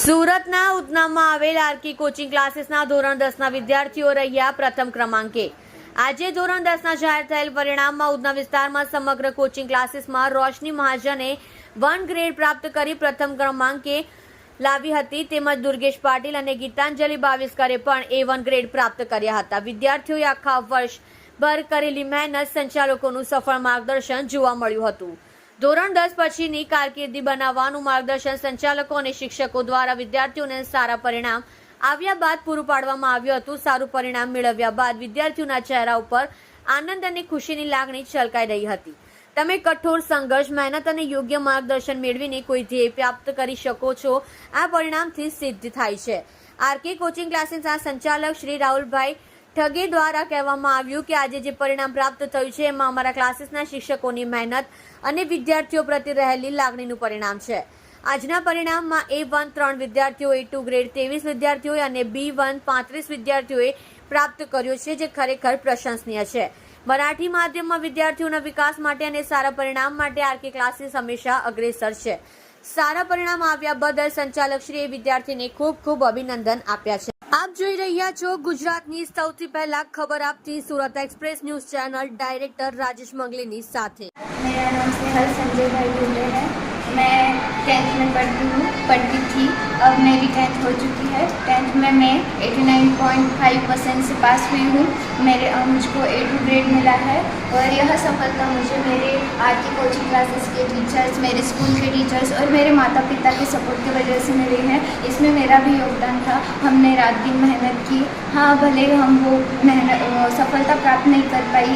સુરતના ઉધનામાં આવેલ આરકી કોચિંગ ક્લાસીસના ધોરણ 10ના વિદ્યાર્થીઓ રહ્યા પ્રથમ ક્રમાંકે। આજે ધોરણ 10ના જાહેર થયેલ પરિણામમાં ઉધના વિસ્તારમાં સમગ્ર કોચિંગ ક્લાસીસમાં રોશની મહાજને 1 ગ્રેડ પ્રાપ્ત કરી પ્રથમ ક્રમાંકે લાવી હતી, તેમજ દુર્ગેશ પાટીલ અને ગીતાંજલિ બાવિસ્કરે પણ A1 ગ્રેડ પ્રાપ્ત કર્યા હતા। વિદ્યાર્થીઓએ આખા વર્ષભર કરેલી મહેનત, સંચાલકોનું સફળ માર્ગદર્શન જોવા મળ્યું હતું। ધોરણ 10 પછીની કારકિર્દી બનાવવાનું માર્ગદર્શન સંચાલકો અને શિક્ષકો દ્વારા વિદ્યાર્થીઓને સારા પરિણામ આવ્યા બાદ પૂરું પાડવામાં આવ્યું હતું। સારું પરિણામ મેળવ્યા બાદ વિદ્યાર્થીઓના ચહેરા ઉપર આનંદ અને ખુશીની લાગણી છલકાઈ રહી હતી। તમે કઠોર સંઘર્ષ, મહેનત અને યોગ્ય માર્ગદર્શન મેળવીને કોઈ ધ્યેય પ્રાપ્ત કરી શકો છો, આ પરિણામથી સિદ્ધ થાય છે। આરકે કોચિંગ ક્લાસીસના સંચાલક શ્રી રાહુલભાઈ ઠગે દ્વારા કહેવામાં આવ્યું કે આજે જે પરિણામ પ્રાપ્ત થયું છે એમાં અમારા ક્લાસીસના શિક્ષકોની મહેનત અને વિદ્યાર્થીઓ પ્રત્યે રહેલી લાગણીનું પરિણામ છે। આજના પરિણામમાં A1 3 વિદ્યાર્થીઓ, A2 ગ્રેડ 23 વિદ્યાર્થીઓએ અને B1 35 વિદ્યાર્થીઓએ પ્રાપ્ત કર્યો છે, જે ખરેખર પ્રશંસનીય છે। મરાઠી માધ્યમમાં વિદ્યાર્થીઓના વિકાસ માટે અને સારા પરિણામ માટે આરકે ક્લાસીસ હંમેશા અગ્રેસર છે। સારા પરિણામ આવ્યા બદલ સંચાલકશ્રીએ વિદ્યાર્થીને ખૂબ ખૂબ અભિનંદન આપ્યા છે। आप જોઈ રહ્યા છો ગુજરાતની સૌથી પહેલા खबर આપતી Surat express news channel director Rajesh Mangleni साथे। मेरा नाम स्नेहल संजय भाई दुबे है। मैं 10th में पढ़ती थी। अब मेरी 10th हो चुकी है। 10th में मैं 89.5% से पास हुई हूँ। मुझको A2 ग्रेड मिला है और यह सफलता मुझे मेरे आरके कोचिंग क्लासेस के टीचर्स, मेरे स्कूल के टीचर्स और मेरे माता पिता के सपोर्ट की वजह से मिली है। इसमें मेरा भी योगदान था। हमने रात दिन मेहनत की। हाँ, भले हम वो सफलता प्राप्त नहीं कर पाई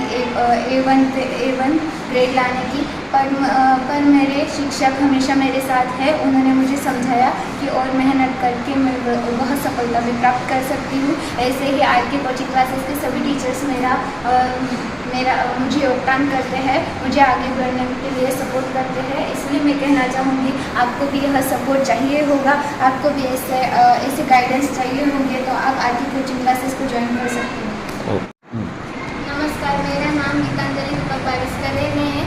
A1 ग्रेड लाने की, पर मेरे शिक्षक हमेशा मेरे साथ है। उन्होंने मुझे समझाया कि और मेहनत करके मैं वह सफलता भी प्राप्त कर सकती हूँ। ऐसे ही आरके कोचिंग क्लासेस के सभी टीचर्स मेरा मुझे योगदान करते हैं, मुझे आगे बढ़ने के लिए सपोर्ट करते हैं। इसलिए मैं कहना चाहूँगी, आपको भी यह सपोर्ट चाहिए होगा, आपको भी ऐसे गाइडेंस चाहिए होंगे तो आप आरके कोचिंग क्लासेस को ज्वाइन कर सकते हैं। नमस्कार, मेरा नाम गीतांजलि बाविस्कर है। मैं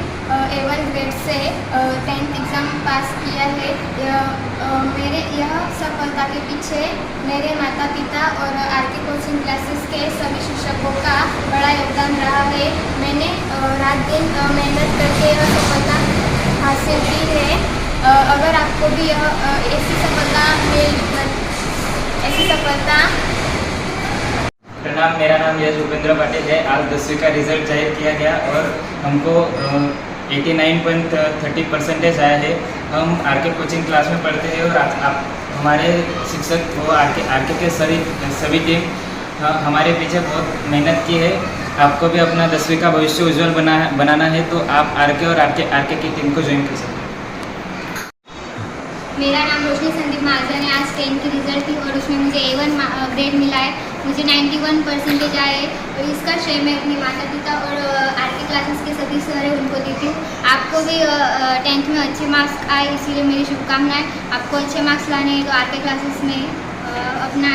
A1 ग्रेड से 10th एग्ज़ाम पास किया है। मेरे यह सफलता के पीछे मेरे माता पिता और आरके कोचिंग क्लासेस के सभी शिक्षकों का बड़ा योगदान रहा है। मैंने रात दिन मेहनत करके यह सफलता हासिल की है। अगर आपको भी ऐसी सफलता प्रणाम, मेरा नाम यश उपेंद्र पाटिल है। आज 10वीं का रिजल्ट जाहिर किया गया और हमको 89.30% आया है। हम आरके कोचिंग क्लास में पढ़ते हैं और हमारे शिक्षक वो आरके के सभी टीम हमारे पीछे बहुत मेहनत की है। आपको भी अपना 10वीं का भविष्य उज्जवल बनाना है तो आप आरके और आरके की टीम को ज्वाइन कर सकते हैं। मेरा नाम रोशनी संदीप महाजन है। आज 10th की रिजल्ट थी और उसमें मुझे A1 ग्रेड मिला है। मुझे 91% आए और इसका श्रेय मैं अपने माता पिता और आरके क्लासेस के सभी सर हैं उनको देती हूँ। आपको भी 10th में अच्छे मार्क्स आए, इसीलिए मेरी शुभकामनाएं। आपको अच्छे मार्क्स लाने हैं तो आरके क्लासेस में अपना